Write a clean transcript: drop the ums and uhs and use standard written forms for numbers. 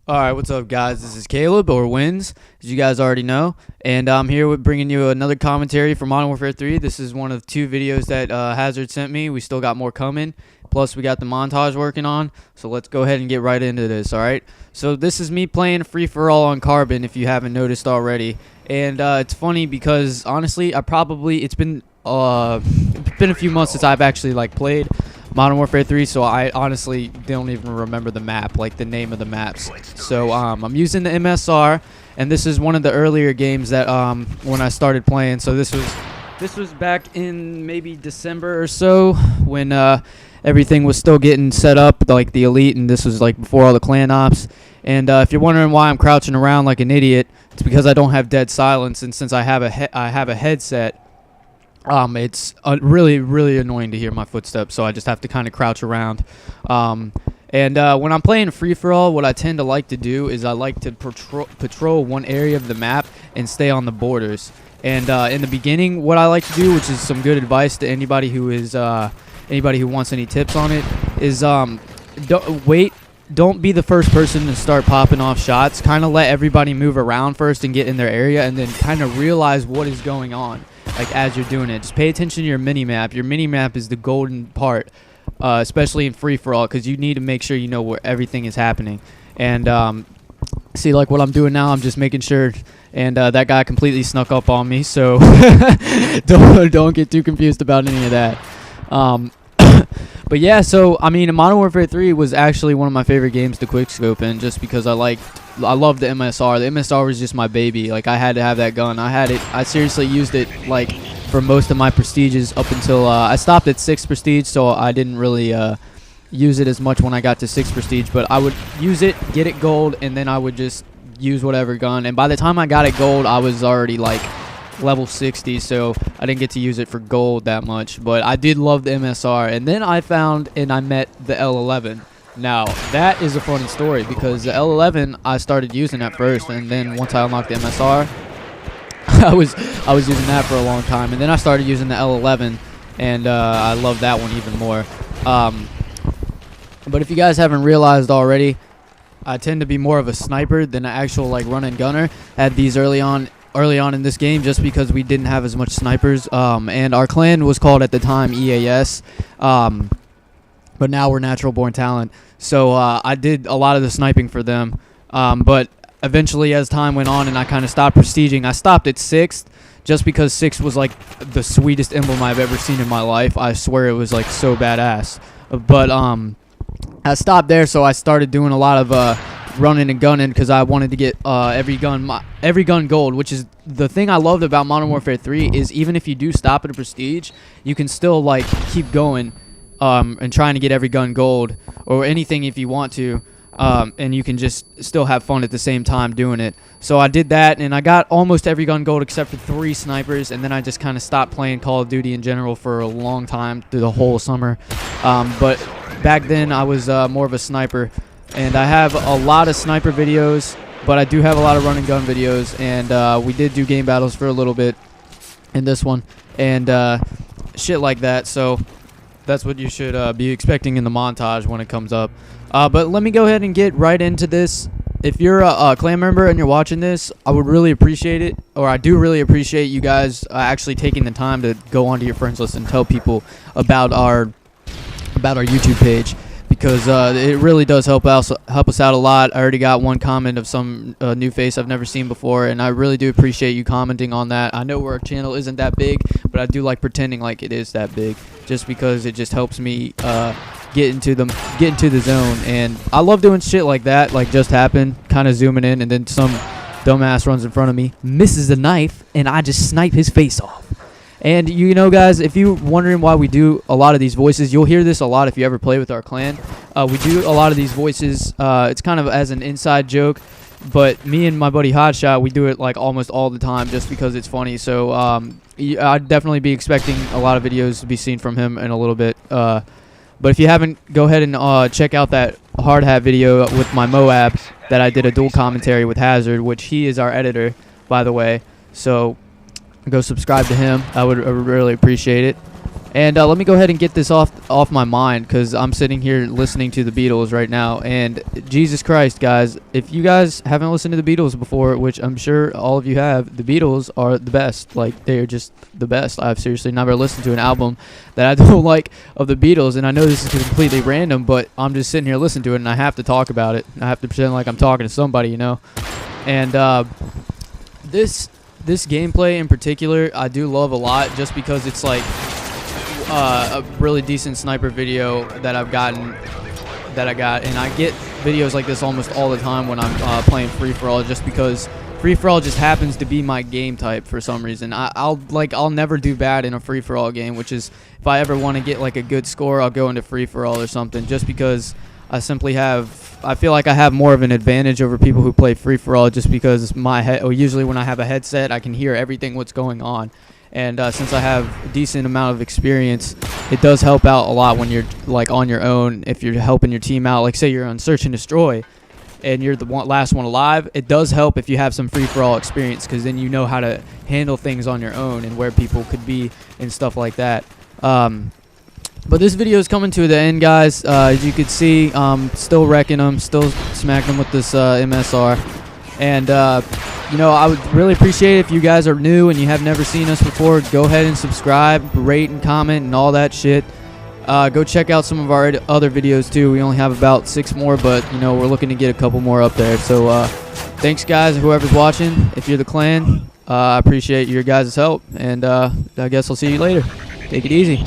Alright, what's up guys? This is Caleb, or Wins, as you guys already know. And I'm here with bringing you another commentary for Modern Warfare 3. This is one of 2 videos that xiHaZzArD sent me. We still got more coming. Plus, we got the montage working on. So let's go ahead and get right into this, alright? So this is me playing free-for-all on Carbon, if you haven't noticed already. And it's funny because, honestly, it's been a few months since I've actually, played Modern Warfare 3, so I honestly don't even remember the map, the name of the maps. So I'm using the MSR, and this is one of the earlier games that when I started playing. So this was back in maybe December or so when everything was still getting set up, like the Elite, and this was before all the clan ops. And if you're wondering why I'm crouching around like an idiot, it's because I don't have dead silence, and since I have a headset. It's really, really annoying to hear my footsteps, so I just have to kind of crouch around. When I'm playing free-for-all, what I tend to like to do is I like to patrol one area of the map and stay on the borders. And in the beginning, what I like to do, which is some good advice to anybody who wants any tips on it, is don't be the first person to start popping off shots. Kind of let everybody move around first and get in their area, and then kind of realize what is going on. As you're doing it, just pay attention to your mini-map. Your mini-map is the golden part, especially in free-for-all, because you need to make sure you know where everything is happening. And see, what I'm doing now, I'm just making sure. And that guy completely snuck up on me, so don't get too confused about any of that. But yeah, so I mean, Modern Warfare 3 was actually one of my favorite games to quickscope in, just because I love the MSR. The MSR was just my baby. I had to have that gun. I seriously used it for most of my prestiges up until I stopped at 6 prestige, so I didn't really use it as much when I got to 6 prestige. But I would use it, get it gold, and then I would just use whatever gun. And by the time I got it gold, I was already level 60, so I didn't get to use it for gold that much. But I did love the MSR, and then I found and I met the L11. Now that is a funny story, because the L11 I started using at first, and then once I unlocked the MSR, I was using that for a long time, and then I started using the L11, and I love that one even more. But if you guys haven't realized already, I tend to be more of a sniper than an actual run and gunner. I had these early on in this game, just because we didn't have as much snipers, and our clan was called at the time EAS, but now we're Natural Born Talent. So I did a lot of the sniping for them, but eventually as time went on and I kind of stopped prestiging, I stopped at 6th, just because 6 was the sweetest emblem I've ever seen in my life. I swear it was so badass. But I stopped there, so I started doing a lot of running and gunning, because I wanted to get every gun gold, which is the thing I loved about Modern Warfare 3, is even if you do stop at a prestige, you can still keep going and trying to get every gun gold or anything if you want to, and you can just still have fun at the same time doing it. So I did that, and I got almost every gun gold except for 3 snipers, and then I just kind of stopped playing Call of Duty in general for a long time, through the whole summer. But back then I was more of a sniper. And I have a lot of sniper videos, but I do have a lot of run and gun videos, and we did do game battles for a little bit in this one, and shit like that. So that's what you should be expecting in the montage when it comes up. But let me go ahead and get right into this. If you're a clan member and you're watching this, I would really appreciate it, or I do really appreciate you guys actually taking the time to go onto your friends list and tell people about our YouTube page. Because it really does help us out a lot. I already got one comment of some new face I've never seen before, and I really do appreciate you commenting on that. I know our channel isn't that big, but I do like pretending like it is that big, just because it just helps me get into the zone. And I love doing shit like that, just happened, kind of zooming in, and then some dumbass runs in front of me, misses the knife, and I just snipe his face off. And you know, guys, if you're wondering why we do a lot of these voices, you'll hear this a lot if you ever play with our clan. We do a lot of these voices. It's kind of as an inside joke, but me and my buddy Hotshot, we do it almost all the time, just because it's funny. So I'd definitely be expecting a lot of videos to be seen from him in a little bit. But if you haven't, go ahead and check out that hard hat video with my Moab that I did a dual commentary with xiHaZzArD, which he is our editor, by the way. So go subscribe to him. I would really appreciate it. And let me go ahead and get this off my mind, because I'm sitting here listening to the Beatles right now. And Jesus Christ, guys, if you guys haven't listened to the Beatles before, which I'm sure all of you have, the Beatles are the best. Like, they're just the best. I've seriously never listened to an album that I don't like of the Beatles. And I know this is completely random, but I'm just sitting here listening to it, and I have to talk about it. I have to pretend like I'm talking to somebody, you know. And this gameplay in particular, I do love a lot, just because it's like a really decent sniper video that I got, and I get videos like this almost all the time when I'm playing free-for-all, just because free-for-all just happens to be my game type for some reason. I'll never do bad in a free-for-all game, which is, if I ever want to get like a good score, I'll go into free-for-all or something, just because I feel like I have more of an advantage over people who play free-for-all, just because usually when I have a headset, I can hear everything what's going on. And since I have a decent amount of experience, it does help out a lot when you're like on your own. If you're helping your team out, like say you're on search and destroy, and you're the last one alive, it does help if you have some free-for-all experience, because then you know how to handle things on your own and where people could be and stuff like that. But this video is coming to the end, guys. As you can see, still wrecking them, still smacking them with this MSR. And, you know, I would really appreciate it if you guys are new and you have never seen us before. Go ahead and subscribe, rate, and comment, and all that shit. Go check out some of our other videos, too. We only have about 6 more, but, you know, we're looking to get a couple more up there. So, thanks, guys, whoever's watching. If you're the clan, I appreciate your guys' help. And I guess I'll see you later. Take it easy.